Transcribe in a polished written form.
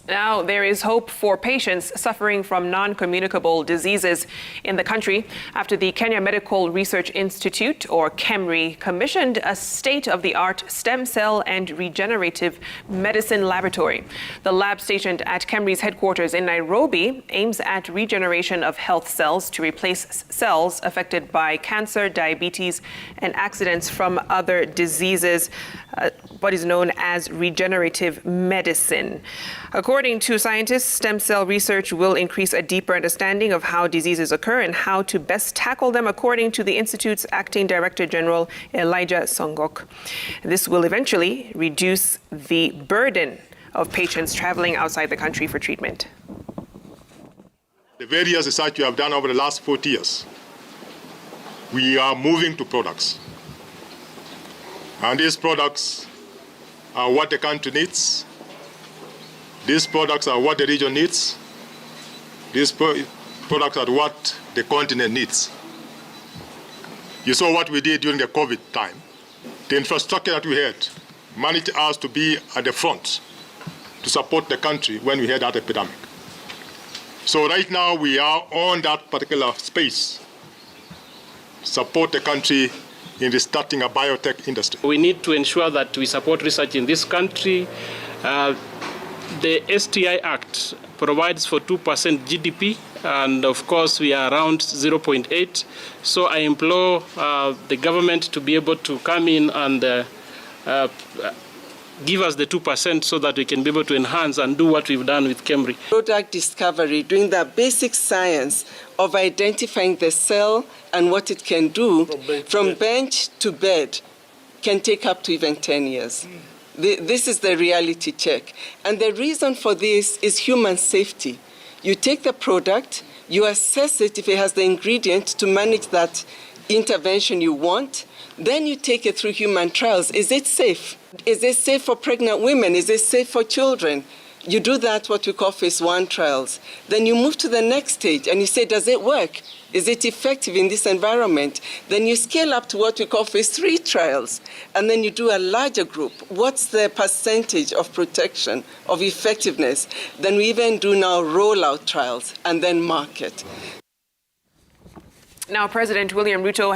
Now, there is hope for patients suffering from non-communicable diseases in the country after the Kenya Medical Research Institute, or KEMRI, commissioned a state-of-the-art stem cell and regenerative medicine laboratory. The lab stationed at KEMRI's headquarters in Nairobi aims at regeneration of health cells to replace cells affected by cancer, diabetes, and accidents from other diseases, what is known as regenerative medicine. According to scientists, stem cell research will increase a deeper understanding of how diseases occur and how to best tackle them, according to the Institute's Acting Director General, Elijah Songok. This will eventually reduce the burden of patients traveling outside the country for treatment. The various research we have done over the last 40 years, we are moving to products. And these products are what the country needs. These products are what the region needs. These products are what the continent needs. You saw what we did during the COVID time. The infrastructure that we had managed us to be at the front to support the country when we had that epidemic. So right now we are on that particular space, support the country in restarting a biotech industry. We need to ensure that we support research in this country. The STI Act provides for 2% GDP, and of course we are around 0.8. So I implore the government to be able to come in and give us the 2% so that we can be able to enhance and do what we've done with KEMRI. Product discovery, doing the basic science of identifying the cell and what it can do from bench to bed can take up to even 10 years. This is the reality check. And the reason for this is human safety. You take the product, you assess it if it has the ingredient to manage that intervention you want, then you take it through human trials. Is it safe? Is it safe for pregnant women? Is it safe for children? You do that, what we call phase 1 trials. Then you move to the next stage and you say, does it work? Is it effective in this environment? Then you scale up to what we call phase 3 trials. And then you do a larger group. What's the percentage of protection, of effectiveness? Then we even do now rollout trials and then market. Now, President William Ruto